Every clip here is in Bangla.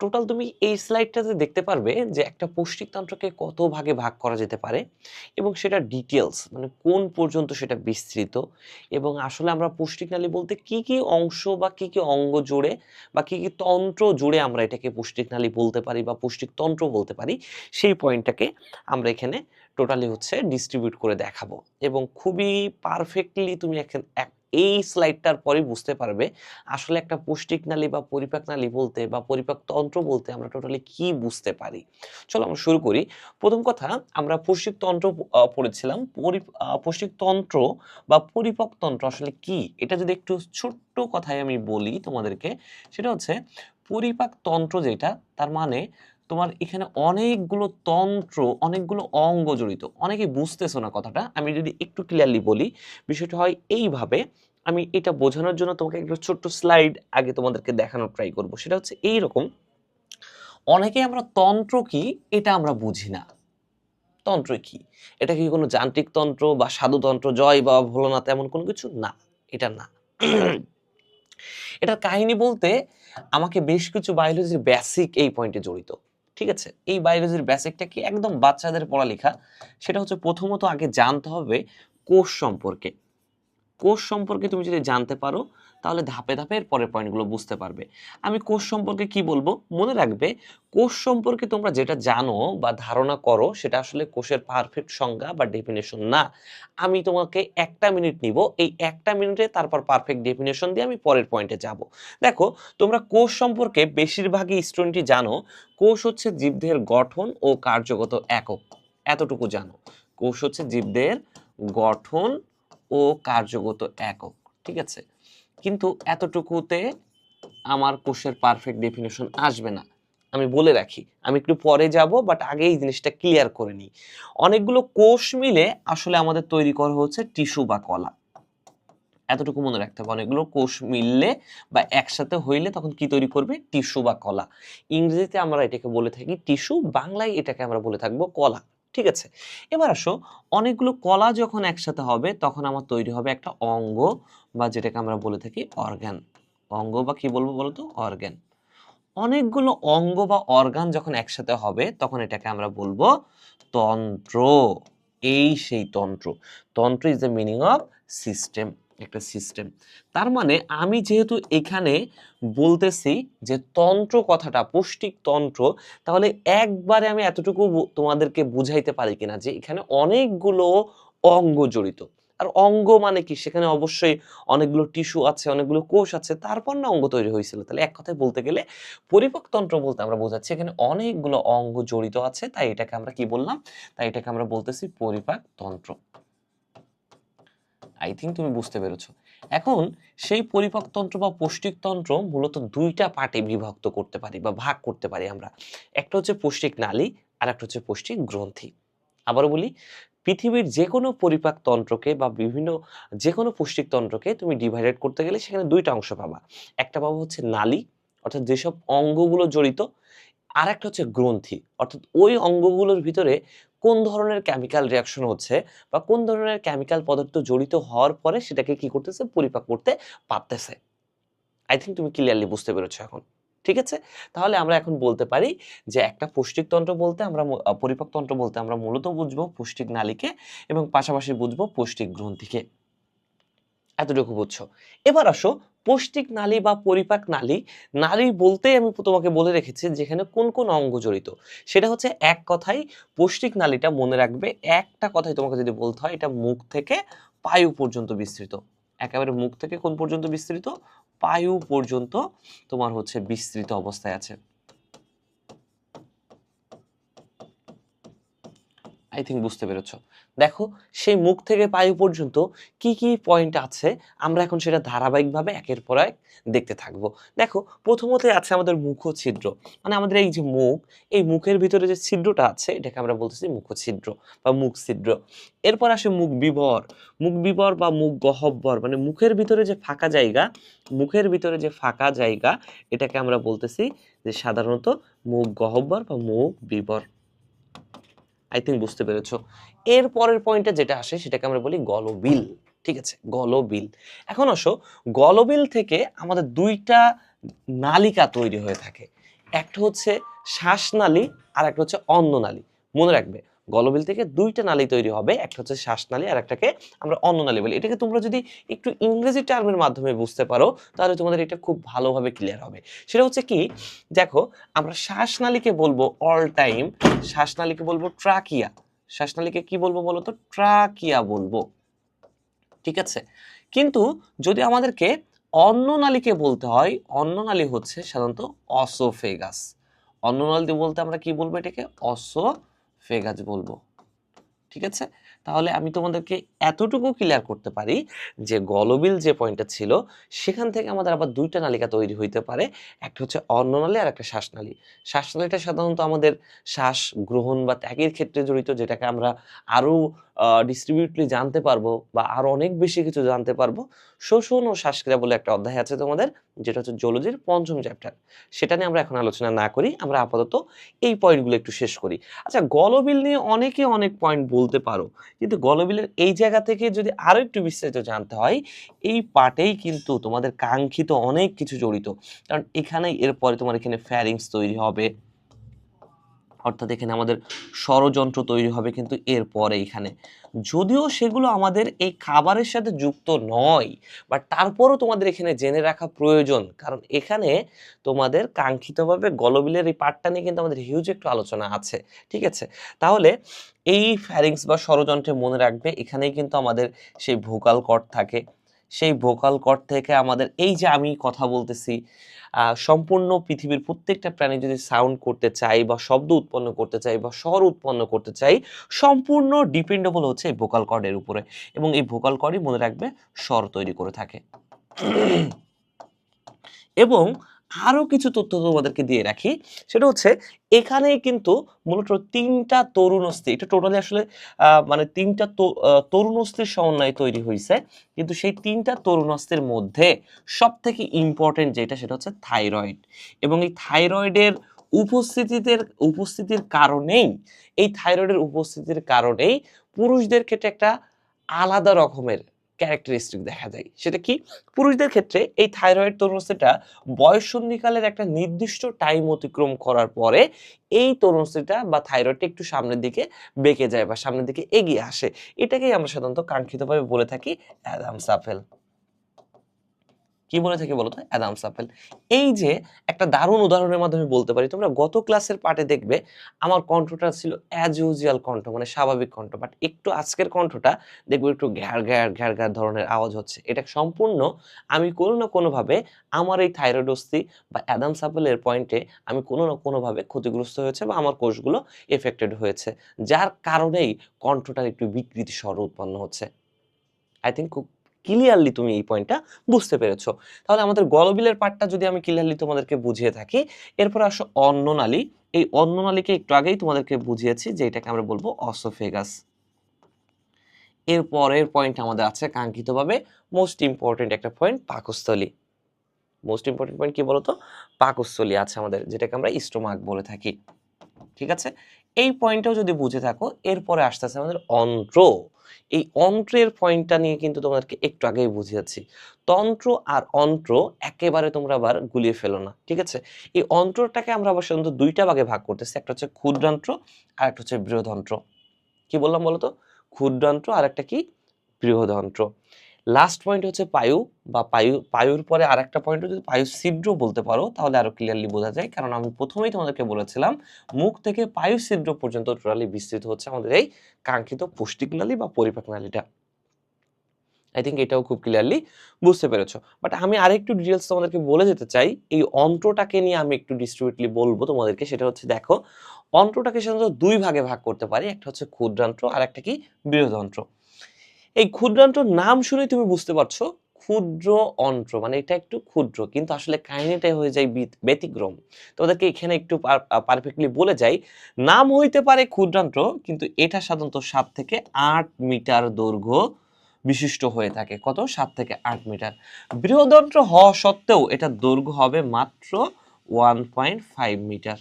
টোটাল তুমি এই স্লাইডটাতে দেখতে পারবে যে একটা পৌষ্টিকতন্ত্রকে কত ভাগে ভাগ করা যেতে পারে এবং সেটা ডিটেলস মানে কোন পর্যন্ত সেটা বিস্তৃত এবং আসলে আমরা পৌষ্টিক নালী বলতে কি কি অংশ বা কি কি অঙ্গ জুড়ে বা কি কি তন্ত্র জুড়ে আমরা এটাকে পৌষ্টিক নালী বলতে পারি বা পৌষ্টিকতন্ত্র বলতে পারি সেই পয়েন্টটাকে আমরা এখানে টোটালি হচ্ছে ডিস্ট্রিবিউট করে দেখাবো এবং খুবই পারফেক্টলি তুমি এই স্লাইডটার পরে বুঝতে পারবে আসলে একটা পৌষ্টিক নালী বা পরিপাক নালী বলতে বা পরিপাক তন্ত্র বলতে আমরা টোটালি কি বুঝতে পারি। চলো আমরা শুরু করি। প্রথম কথা, আমরা পৌষ্টিক তন্ত্র পড়েছিলাম। পৌষ্টিক তন্ত্র বা পরিপাক তন্ত্র আসলে কি, এটা যদি একটু ছোট্ট কথায় আমি বলি তোমাদেরকে, সেটা হচ্ছে পরিপাক তন্ত্র যেটা, তার মানে তোমার এখানে অনেকগুলো তন্ত্র, অনেকগুলো অঙ্গ জড়িত। অনেকে বুঝতেছো না কথাটা, আমি যদি একটু ক্লিয়ারলি বলি, বিষয়টা হয় এইভাবে। আমি এটা বোঝানোর জন্য তোমাকে একটা ছোট্ট স্লাইড আগে তোমাদেরকে দেখানোর ট্রাই করব। সেটা হচ্ছে এইরকম, অনেকে আমরা তন্ত্র কি এটা আমরা বুঝি না। তন্ত্র কি? এটা কি কোনো যান্ত্রিক তন্ত্র বা সাধুতন্ত্র, জয় বা ভোলানাথ এমন কোনো কিছু? না, এটা না। এটার কাহিনী বলতে আমাকে বেশ কিছু বায়োলজির বেসিক এই পয়েন্টে জড়িত। ঠিক আছে? এই বায়োলজির বেসিকটা কি একদম বাচ্চাদের পড়ালেখা। সেটা হচ্ছে প্রথমত আগে জানতে হবে কোষ সম্পর্কে। কোষ সম্পর্কে তুমি যদি জানতে পারো তাহলে ধাপে ধাপে এর পরের পয়েন্টগুলো বুঝতে পারবে। আমি কোষ সম্পর্কে কি বলবো মনে রাখবে, কোষ সম্পর্কে তোমরা যেটা জানো বা ধারণা করো সেটা আসলে কোষের পারফেক্ট সংজ্ঞা বা ডেফিনেশন না। আমি তোমাকে একটা মিনিট নিব, এই একটা মিনিটে তারপর পারফেক্ট ডেফিনেশন দিয়ে আমি পরের পয়েন্টে যাব। দেখো, তোমরা কোষ সম্পর্কে বেশিরভাগই স্টুডেন্টই জানো কোষ হচ্ছে জীবদেহের গঠন ও কার্যগত একক, এতটুকু জানো। কোষ হচ্ছে জীবদেহের গঠন ও কার্যগত একক, ঠিক আছে? কিন্তু এতটুকুতে আমার কোষের পারফেক্ট ডেফিনেশন আসবে না। আমি বলে রাখি, আমি একটু পরে যাব, বাট আগে এই জিনিসটা ক্লিয়ার করে নিই। অনেকগুলো কোষ মিলে আসলে আমাদের তৈরি করা হচ্ছে টিস্যু বা কলা। এতটুকু মনে রাখতে হবে, অনেকগুলো কোষ মিললে বা একসাথে হইলে তখন কি তৈরি করবে? টিস্যু বা কলা। ইংরেজিতে আমরা এটাকে বলে থাকি টিস্যু, বাংলায় এটাকে আমরা বলে থাকবো কলা। ঠিক আছে? এবার আসো, অনেকগুলো কলা যখন একসাথে হবে তখন আমার তৈরি হবে একটা অঙ্গ বা যেটাকে আমরা বলে থাকি অর্গান। অঙ্গ বা কি বলবো বলতো? অর্গান। অনেকগুলো অঙ্গ বা অর্গান যখন একসাথে হবে তখন এটাকে আমরা বলবো তন্ত্র। এই সেই তন্ত্র। তন্ত্র is the meaning of system, একটা সিস্টেম। তার মানে আমি যেহেতু এখানে বলতেছি যে তন্ত্র কথাটা পৌষ্টিক তন্ত্র, তাহলে একবারে আমি এতটুকু তোমাদেরকে বুঝাইতে পারি কিনা যে এখানে অনেকগুলো অঙ্গ জড়িত। আর অঙ্গ মানে কি? সেখানে অবশ্যই অনেকগুলো টিস্যু আছে, অনেকগুলো কোষ আছে, তারপর না অঙ্গ তৈরি হয়েছিল। তাহলে এক কথায় বলতে গেলে পরিপাক তন্ত্র বলতে আমরা বোঝাচ্ছি এখানে অনেকগুলো অঙ্গ জড়িত আছে, তাই এটাকে আমরা কি বললাম? তাই এটাকে আমরা বলতেছি পরিপাক তন্ত্র। আই থিংক তুমি বুঝতে পেরেছো। এখন সেই পরিপাক তন্ত্র বা পৌষ্টিক তন্ত্র মূলত দুইটা পার্টে বিভক্ত করতে পারি বা ভাগ করতে পারি আমরা। একটা হচ্ছে পৌষ্টিক নালী আর একটা হচ্ছে পৌষ্টিক গ্রন্থি। আবারও বলি, পৃথিবীর যে কোনো পরিপাক তন্ত্রকে বা বিভিন্ন যে কোনো পৌষ্টিক তন্ত্রকে তুমি ডিভাইডেড করতে গেলে সেখানে দুইটা অংশ পাবা। একটা পাবো হচ্ছে নালী, অর্থাৎ যেসব অঙ্গগুলো জড়িত। আর একটা হচ্ছে গ্রন্থি, অর্থাৎ ওই অঙ্গগুলোর ভিতরে কোন ধরনের কেমিক্যাল রিয়াকশন হচ্ছে বা কোন ধরনের কেমিক্যাল পদার্থ জড়িত হওয়ার পরে সেটাকে কি করতেছে? পরিপাক করতে পারতেছে। আই থিংক তুমি ক্লিয়ারলি বুঝতে পেরেছো এখন। ঠিক আছে? তাহলে আমরা এখন বলতে পারি যে একটা পৌষ্টিক তন্ত্র বলতে আমরা পরিপাক তন্ত্র বলতে আমরা মূলত বুঝবো পৌষ্টিক নালীকে এবং পাশাপাশি বুঝবো পৌষ্টিক গ্রন্থিকে। এতটুকু বুঝছো। এবার আসো, পৌষ্টিক নালী বা পরিপাক নালী, নালী বলতেই আমি তোমাকে বলে রেখেছি যেখানে কোন কোন অঙ্গ জড়িত। সেটা হচ্ছে এক কথায় পৌষ্টিক নালীটা মনে রাখবে, একটা কথাই তোমাকে যদি বলতে হয়, এটা মুখ থেকে পায়ু পর্যন্ত বিস্তৃত। একেবারে মুখ থেকে কোন পর্যন্ত বিস্তৃত? পায়ু পর্যন্ত তোমার হচ্ছে বিস্তৃত অবস্থায় আছে। আই থিংক বুঝতে পেরেছো। দেখো, সেই মুখ থেকে পায়ু পর্যন্ত কি কি পয়েন্ট আছে আমরা এখন সেটা ধারাবাহিকভাবে একের পর এক দেখতে থাকবো। দেখো, প্রথমত আছে আমাদের মুখছিদ্র, মানে আমাদের এই যে মুখ, এই মুখের ভিতরে যে ছিদ্রটা আছে এটাকে আমরা বলতেছি মুখছিদ্র বা মুখ ছিদ্র। এরপর আসে মুখ বিবর। মুখ বিবর বা মুখ গহ্বর, মানে মুখের ভিতরে যে ফাঁকা জায়গা, মুখের ভিতরে যে ফাঁকা জায়গা এটাকে আমরা বলতেছি যে সাধারণত মুখ গহ্বর বা মুখ বিবর। আই থিংক বুঝতে পেরেছো। এর পরের পয়েন্টে যেটা আসে সেটাকে আমরা বলি গলবিল। ঠিক আছে? গলবিল। এখন আসো, গলবিল থেকে আমাদের দুইটা নালিকা তৈরি হয়ে থাকে। একটা হচ্ছে শ্বাসনালী আর একটা হচ্ছে অন্ননালী। মনে রাখবে গলবিল থেকে দুইটা নালী তৈরি হবে, একটা হচ্ছে শ্বাসনালী আর একটাকে আমরা অন্ননালী বলি। এটাকে তোমরা যদি একটু ইংরেজি টার্মের মাধ্যমে বুঝতে পারো তাহলে তোমাদের এটা খুব ভালোভাবে ক্লিয়ার হবে। সেটা হচ্ছে কি, দেখো আমরা শ্বাসনালীকে বলবো অল টাইম, শ্বাসনালীকে বলবো ট্রাকিয়া, শ্বাসনালীকে কি বলবো বলো তো, ট্রাকিয়া বলবো, ঠিক আছে। কিন্তু যদি আমাদেরকে অন্ননালীকে বলতে হয়, অন্ননালী হচ্ছে সাধারণত অসোফেগাস। অন্ননালী বলতে আমরা কি বলবো, এটাকে অসোফেগাস বলবো, ঠিক আছে। তাহলে আমি তোমাদেরকে এতটুকু ক্লিয়ার করতে পারি যে গলবিল যে পয়েন্টটা ছিল সেখান থেকে আমাদের আবার দুইটা নালিকা তৈরি হইতে পারে, একটা হচ্ছে অন্ননালী আর একটা শ্বাসনালী। শ্বাসনালীটা সাধারণত আমাদের শ্বাস গ্রহণ বা ত্যাগের ক্ষেত্রে জড়িত, যেটাকে আমরা আরো ডিস্ট্রিবিউটলি জানতে পারবো বা আরো অনেক বেশি কিছু জানতে পারবো। শোষণ ও শ্বাসক্রিয়া বলে একটা অধ্যায় আছে তোমাদের, যেটা হচ্ছে জুলজির 5ম চ্যাপ্টার। সেটা নিয়ে আমরা এখন আলোচনা না করি, আমরা আপাতত এই পয়েন্টগুলো একটু শেষ করি। আচ্ছা, গলবিল নিয়ে অনেকে অনেক পয়েন্ট বলতে পারো, কিন্তু গলবিলের এই জায়গা থেকে যদি আরো একটু বিস্তারিত জানতে হয়, এই পার্টেই কিন্তু তোমাদের কাঙ্ক্ষিত অনেক কিছু জড়িত। কারণ এখানেই এরপরে তোমার এখানে ফ্যারিংস তৈরি হবে, অর্থাৎ এখানে আমাদের ষড়যন্ত্র তৈরি হবে কিন্তু এরপরে এখানে, যদিও সেগুলো আমাদের এই খাবারের সাথে যুক্ত নয়, বাট তারপরও তোমাদের এখানে জেনে রাখা প্রয়োজন, কারণ এখানে তোমাদের কাঙ্ক্ষিতভাবে গলবিলের এই পার্টটা নিয়ে কিন্তু আমাদের হিউজ একটু আলোচনা আছে, ঠিক আছে। তাহলে এই ফ্যারিংস বা ষড়যন্ত্রে মনে রাখবে এখানেই কিন্তু আমাদের সেই ভোকাল কর্ড থাকে, সেই ভোকাল কর্ড থেকে আমাদের এই যে আমি কথা বলতেছি, সম্পূর্ণ পৃথিবীর প্রত্যেকটা প্রাণী যদি সাউন্ড করতে চাই বা শব্দ উৎপন্ন করতে চাই বা স্বর উৎপন্ন করতে চাই, সম্পূর্ণ ডিপেন্ডেবল হচ্ছে এই ভোকাল কর্ডের উপরে, এবং এই ভোকাল কর্ডই মনে রাখবে স্বর তৈরি করে থাকে। এবং আরো কিছু তথ্য তোমাদেরকে দিয়ে রাখি, সেটা হচ্ছে এখানে কিন্তু মূলত তিনটা তরুণ অস্থি, এটা টোটালি আসলে মানে তিনটা তরুণ অস্থির সমন্বয়ে তৈরি হয়েছে, কিন্তু সেই তিনটা তরুণ অস্থির মধ্যে সব থেকে ইম্পর্টেন্ট যেটা সেটা হচ্ছে থাইরয়েড, এবং এই থাইরয়েডের উপস্থিতির কারণেই, এই থাইরয়েডের উপস্থিতির কারণেই পুরুষদের ক্ষেত্রে একটা আলাদা রকমের ক্যারেক্টারিস্টিক দেখা যায়। সেটা কি, পুরুষদের ক্ষেত্রে এই থাইরয়েড তরুণস্থিটা বয়ঃসন্ধিকালের একটা নির্দিষ্ট টাইম অতিক্রম করার পরে এই তরুণস্থিটা বা থাইরয়েডটা একটু সামনের দিকে বেঁকে যায় বা সামনের দিকে এগিয়ে আসে। এটাকেই আমরা সাধারণত কাঙ্ক্ষিতভাবে বলে থাকি অ্যাডামস আপেল। কি বলে থাকি বলতো, অ্যাডামস আপেল। এই যে একটা দারুণ উদাহরণের মাধ্যমে বলতে পারি, তোমরা গত ক্লাসের পার্টে দেখবে আমার কণ্ঠটা ছিল অ্যাজ ইউজুয়াল কণ্ঠ, মানে স্বাভাবিক কণ্ঠ, বাট একটু আজকের কণ্ঠটা দেখবো একটু ঘ্যার ঘ্যার ঘ্যার ঘ্যার ধরনের আওয়াজ হচ্ছে। এটা সম্পূর্ণ আমি কোনো না কোনোভাবে আমার এই থাইরয়েড অস্থি বা অ্যাডামস আপেলের পয়েন্টে আমি কোনো না কোনোভাবে ক্ষতিগ্রস্ত হয়েছে বা আমার কোষগুলো এফেক্টেড হয়েছে, যার কারণেই কণ্ঠটার একটু বিকৃতি স্বর উৎপন্ন হচ্ছে। আই থিঙ্ক খুব ক্লিয়ারলি তুমি এই পয়েন্টটা বুঝতে পেরেছো। তাহলে আমাদের গলবিলের পার্টটা যদি আমি ক্লিয়ারলি তোমাদেরকে বুঝিয়ে থাকি, এরপর আসো অন্ননালী। এই অন্ননালীকে একটু আগেই তোমাদেরকে বুঝিয়েছি যে এটাকে আমরা বলবো অসোফেগাস। এর পরের পয়েন্ট আমাদের আছে কাঙ্ক্ষিতভাবে মোস্ট ইম্পর্টেন্ট একটা পয়েন্ট, পাকস্থলী। মোস্ট ইম্পর্টেন্ট পয়েন্ট কি বলতো, পাকস্থলী আছে আমাদের, যেটাকে আমরা স্টোমাক বলে থাকি, ঠিক আছে। এই পয়েন্টটাও যদি বুঝে থাকো, এরপরে আসতেছে আমাদের অন্ত্র। এই অন্ত্রের পয়েন্টটা নিয়ে কিন্তু তোমাদেরকে একটু আগেই বুঝিয়েছি। তন্ত্র আর অন্ত্র একেবারে তোমরা আবার গুলিয়ে ফেলো না, ঠিক আছে। এই অন্ত্রটাকে আমরা আবার সাধারণত দুইটা ভাগে ভাগ করতেছি, একটা হচ্ছে ক্ষুদ্রান্ত্র আর একটা হচ্ছে বৃহদন্ত্র। কি বললাম বলতো, ক্ষুদ্রান্ত্র আর একটা কি, বৃহদন্ত্র। লাস্ট পয়েন্ট হচ্ছে পায়ু, বা পায়ুর পরে আরেকটা পয়েন্ট যদি পায়ু ছিদ্র বলতে পারো তাহলে আরো ক্লিয়ারলি বোঝা যায়, কারণ আমি প্রথমেই তোমাদেরকে বলেছিলাম মুখ থেকে পায়ু ছিদ্র পর্যন্ত টোটালি বিস্তৃত হচ্ছে আমাদের এই কাঙ্ক্ষিত পুষ্টিক নালী বা পরিপাক নালীটা। আই থিঙ্ক এটাও খুব ক্লিয়ারলি বুঝতে পেরেছো, বাট আমি আরেকটু ডিটেলস তোমাদেরকে বলে যেতে চাই। এই অন্ত্রটাকে নিয়ে আমি একটু ডিস্ট্রিবিউটলি বলবো তোমাদেরকে, সেটা হচ্ছে দেখো অন্ত্রটাকে সাধারণত দুই ভাগে ভাগ করতে পারি, একটা হচ্ছে ক্ষুদ্রান্ত্র আর একটা কি, বৃহদন্ত্র। এই ক্ষুদ্রান্ত্র নাম শুনে তুমি বুঝতে পারছো ক্ষুদ্র অন্ত্র মানে এটা একটু ক্ষুদ্র, কিন্তু আসলে কাহিনীটাই হয়ে যায় ব্যতিক্রম। তোমাদেরকে এখানে একটু পারফেক্টলি বলে যাই, নাম হইতে পারে ক্ষুদ্রান্ত্র, কিন্তু এটা সাধারণত 7 থেকে 8 মিটার দৈর্ঘ্য বিশিষ্ট হয়ে থাকে। কত, 7 থেকে 8 মিটার। বৃহদন্ত্র হওয়া সত্ত্বেও এটা দৈর্ঘ্য হবে মাত্র 1.5 মিটার।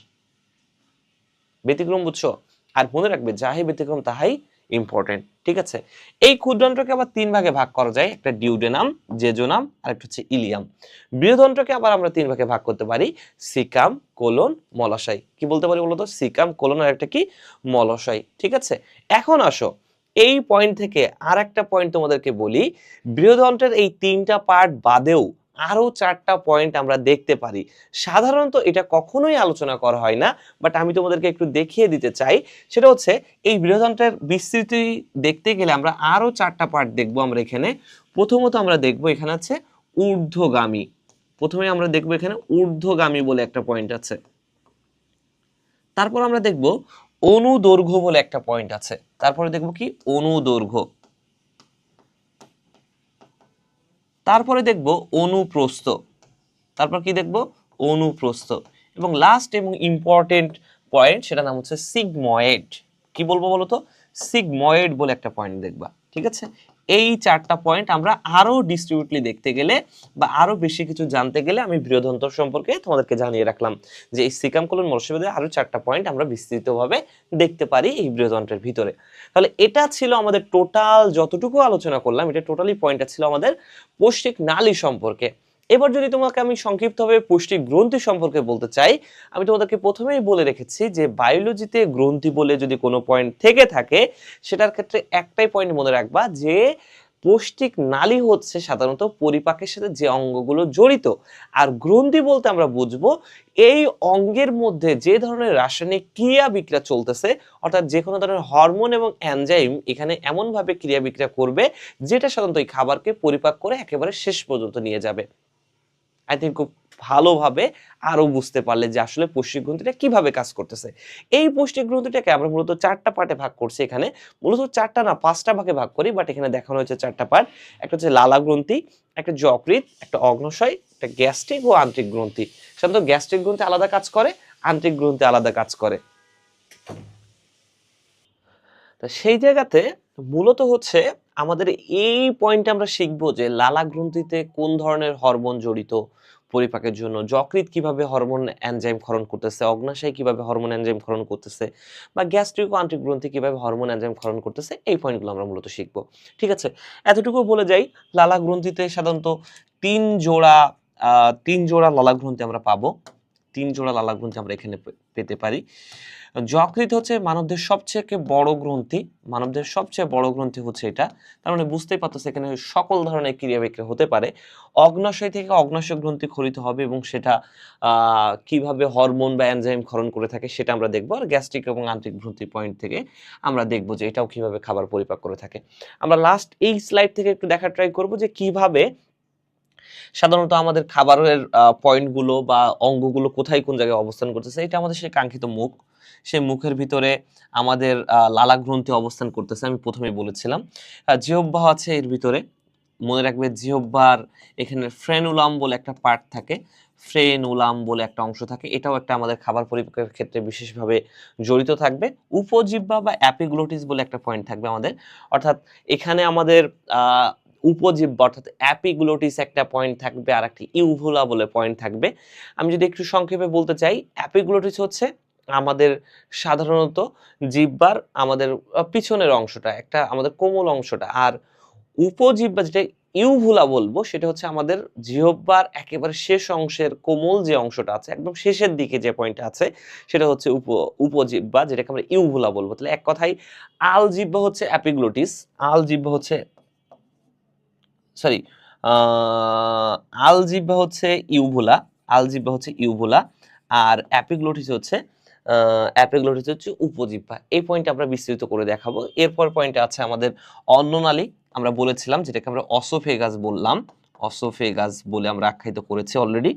ব্যতিক্রম বুঝছো? আর মনে রাখবে যাহাই ব্যতিক্রম তাহাই ইম্পর্টেন্ট, ঠিক আছে। এই ক্ষুদ্রান্ত্রকে আবার তিন ভাগে ভাগ করা যায়, একটা ডিউডেনাম, জেজোনাম আর একটা হচ্ছে ইলিয়াম। বৃহদন্ত্রকে আবার আমরা তিন ভাগে ভাগ করতে পারি, সিকাম, কোলন, মলাশয়। কি বলতে পারি বলতো? সিকাম, কোলন আর একটা কি? মলাশয়, ঠিক আছে। এখন আসো এই পয়েন্ট থেকে আর একটা পয়েন্ট তোমাদেরকে বলি, বৃহদন্ত্রের এই তিনটা পার্ট বাদেও আরো চারটা পয়েন্ট আমরা দেখতে পারি। সাধারণত এটা কখনোই আলোচনা করা হয় না, বাট আমি তোমাদেরকে একটু দেখিয়ে দিতে চাই। সেটা হচ্ছে এই বৃহদন্ত্রের বিস্তৃতি দেখতে গেলে আমরা আরো চারটা পার্ট দেখবো আমরা এখানে। প্রথমত আমরা দেখবো এখানে আছে ঊর্ধ্বগামী। প্রথমে আমরা দেখবো এখানে ঊর্ধ্বগামী বলে একটা পয়েন্ট আছে। তারপর আমরা দেখব অনুদৈর্ঘ্য বলে একটা পয়েন্ট আছে। তারপরে দেখব কি? অনুদৈর্ঘ্য। তারপরে দেখব অনুপ্রস্থ। তারপর কি দেখব? অনুপ্রস্থ। এবং লাস্ট এবং ইম্পর্টেন্ট পয়েন্ট, সেটা নাম হচ্ছে সিগময়েড। কি বলবো বলো তো? সিগময়েড বলে একটা পয়েন্ট দেখবা, ঠিক আছে। এই চারটা পয়েন্ট আমরা আরো ডিস্ট্রিবিউটলি দেখতে গেলে বা আরো বেশি কিছু জানতে গেলে আমি বৃহদন্ত্র সম্পর্কে তোমাদেরকে জানিয়ে রাখলাম যে এই সিকাম কোলন মলস্যবেদে আরো চারটা পয়েন্ট আমরা বিস্তৃতভাবে দেখতে পারি এই বৃহদন্ত্রের ভিতরে। তাহলে এটা ছিল আমাদের টোটাল যতটুকু আলোচনা করলাম, এটা টোটালি পয়েন্টটা ছিল আমাদের পৌষ্টিক নালী সম্পর্কে। এবার যদি তোমাকে আমি সংক্ষিপ্তভাবে পুষ্টি গ্রন্থি সম্পর্কে বলতে চাই, আমি তোমাদেরকে প্রথমেই বলে রেখেছি যে বায়োলজিতে গ্রন্থি বলে যদি কোনো পয়েন্ট থেকে থাকে, সেটার ক্ষেত্রে একটাই পয়েন্ট মনে রাখবা যে পৌষ্টিক নালী হচ্ছে সাধারণত পরিপাকের সাথে যে অঙ্গগুলো জড়িত, আর গ্রন্থি বলতে আমরা বুঝবো এই অঙ্গের মধ্যে যে ধরনের রাসায়নিক ক্রিয়া বিক্রিয়া চলতেছে, অর্থাৎ যে কোনো ধরনের হরমোন এবং এনজাইম এখানে এমনভাবে ক্রিয়া বিক্রিয়া করবে যেটা সাধারণত এই খাবারকে পরিপাক করে একেবারে শেষ পর্যন্ত নিয়ে যাবে। আই থিঙ্ক খুব ভালোভাবে আরো বুঝতে পারলে যে আসলে পৌষ্টিক গ্রন্থিটা কিভাবে কাজ করতেছে। এই পৌষ্টিক গ্রন্থিটাকে আমরা মূলত চারটা পার্টে ভাগ করছি। এখানে মূলত চারটা না, পাঁচটা ভাগে ভাগ করি, বাট এখানে দেখানো হয়েছে চারটা পার্ট। একটা হচ্ছে লালা গ্রন্থি, একটা যকৃৎ, একটা অগ্ন্যাশয়, একটা গ্যাস্ট্রিক ও আন্ত্রিক গ্রন্থি। সাধারণত গ্যাস্ট্রিক গ্রন্থি আলাদা কাজ করে, আন্ত্রিক গ্রন্থি আলাদা কাজ করে। তা সেই জায়গাতে মূলত হচ্ছে আমাদের এই পয়েন্টে আমরা শিখবো যে লালা গ্রন্থিতে কোন ধরনের হরমোন জড়িত পরিপাকের জন্য, যকৃৎ কিভাবে হরমোন এনজাইম ক্ষরণ করতেছে, অগ্ন্যাশয় কিভাবে হরমোন এনজাইম ক্ষরণ করতেছে, বা গ্যাস্ট্রিক ও আন্ত্রিক গ্রন্থি কিভাবে হরমোন এনজাইম ক্ষরণ করতেছে, এই পয়েন্টগুলো আমরা মূলত শিখবো। ঠিক আছে, এতটুকু বলে যাই। লালা গ্রন্থিতে সাধারণত তিন জোড়া তিন জোড়া লালা গ্রন্থি আমরা পাবো। তিন জোড়া লালা গ্রন্থি আমরা এখানে পেতে পারি। যকৃৎ হচ্ছে মানবদের সবচেয়ে বড় গ্রন্থি, মানবদের সবচেয়ে বড় গ্রন্থি হচ্ছে এটা। তার মানে বুঝতেই পারতেছে এখানে সকল ধরনের ক্রিয়া বিক্রিয়া হতে পারে। অগ্ন্যাশয় থেকে অগ্ন্যাশয় গ্রন্থি খরিত হবে এবং সেটা কিভাবে হরমোন বা এনজাইম ক্ষরণ করে থাকে সেটা আমরা দেখবো। আর গ্যাস্ট্রিক এবং আন্ত্রিক গ্রন্থি পয়েন্ট থেকে আমরা দেখবো যে এটাও কিভাবে খাবার পরিপাক করে থাকে। আমরা লাস্ট এই স্লাইড থেকে একটু দেখা ট্রাই করবো যে কিভাবে সাধারণত আমাদের খাবারের পয়েন্টগুলো বা অঙ্গগুলো কোথায় কোন জায়গায় অবস্থান করতেছে। এটা আমাদের সেই কাঙ্ক্ষিত মুখ, সেই মুখের ভিতরে আমাদের লালা গ্রন্থি অবস্থান করতেছে। আমি প্রথমেই বলেছিলাম জিহ্বা আছে এর ভিতরে। মনে রাখবে জিহ্বার এখানে ফ্রেনুলাম বলে একটা পার্ট থাকে, ফ্রেনুলাম বলে একটা অংশ থাকে, এটাও একটা আমাদের খাবার পরিপাকের ক্ষেত্রে বিশেষভাবে জড়িত থাকবে। উপজিহ্বা বা অ্যাপিগ্লোটিস বলে একটা পয়েন্ট থাকবে আমাদের, অর্থাৎ এখানে আমাদের উপজিহ্বা অর্থাৎ অ্যাপিগ্লোটিস একটা পয়েন্ট থাকবে, আর একটা ইউভুলা বলে পয়েন্ট থাকবে। আমি যদি একটু সংক্ষেপে বলতে চাই, অ্যাপিগ্লোটিস হচ্ছে আমাদের সাধারণত জিহ্বার আমাদের পিছনের অংশটা, একটা আমাদের কোমল অংশটা, আর উপজিহ্বা যেটা ইউভুলা বলবো সেটা হচ্ছে আমাদের জিহ্বার একেবারে শেষ অংশের কোমল যে অংশটা আছে, একদম শেষের দিকে যে পয়েন্টটা আছে সেটা হচ্ছে উপজিহ্বা, যেটাকে আমরা ইউভুলা বলবো। তাহলে এক কথায় আলজিহ্বা হচ্ছে অ্যাপিগ্লোটিস, আলজিহ্বা হচ্ছে সরি আলজিহ্বা হচ্ছে ইউভুলা, আলজিহ্বা হচ্ছে ইউভুলা, আর অ্যাপিগ্লোটিস হচ্ছে উপজিহ্বা। এই পয়েন্ট আমরা বিস্তৃত করে দেখাবো। এরপর পয়েন্ট আছে আমাদের অন্ননালী, আমরা বলেছিলাম যেটাকে আমরা অসোফেগাস বললাম, অসোফেগাস বলে আমরা আখ্যায়িত করেছি অলরেডি।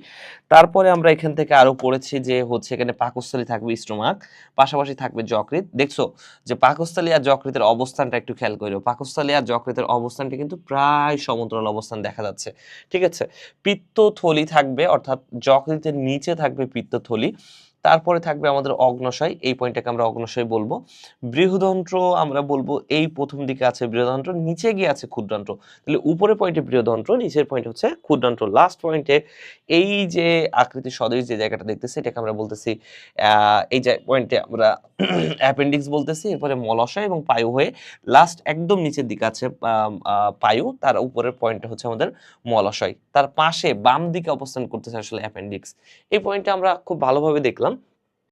তারপরে আমরা এখান থেকে আরো পড়েছি যে হচ্ছে এখানে পাকস্থলী থাকবে, স্টোমাক, পাশাপাশি থাকবে যকৃৎ। দেখছো যে পাকস্থলী আর যকৃতের অবস্থানটা একটু খেয়াল করো, পাকস্থলী আর যকৃতের অবস্থানটা কিন্তু প্রায় সমান্তরাল অবস্থান দেখা যাচ্ছে। ঠিক আছে, পিত্তথলি থাকবে, অর্থাৎ যকৃতের নিচে থাকবে পিত্তথলি, তারপরে থাকবে আমাদের অগ্ন্যাশয়, এই পয়েন্টটাকে আমরা অগ্ন্যাশয় বলবো। বৃহদন্ত্র আমরা বলবো এই প্রথম দিকে আছে বৃহদন্ত্র, নিচে গিয়ে আছে ক্ষুদ্রান্ত্র। তাহলে উপরের পয়েন্টে বৃহদন্ত্র, নিচের পয়েন্ট হচ্ছে ক্ষুদ্রান্ত্র। লাস্ট পয়েন্টে এই যে আকৃতি সদৃশ যে জায়গাটা দেখতেছি এটাকে আমরা বলতেছি এই যে পয়েন্টে আমরা অ্যাপেন্ডিক্স বলতেছি। এরপরে মলাশয় এবং পায়ু হয়ে লাস্ট একদম নিচের দিকে আছে পায়ু, তার উপরের পয়েন্টটা হচ্ছে আমাদের মলাশয়, তার পাশে বাম দিকে অবস্থান করতেছে আসলে অ্যাপেন্ডিক্স। এই পয়েন্টটা আমরা খুব ভালোভাবে দেখলাম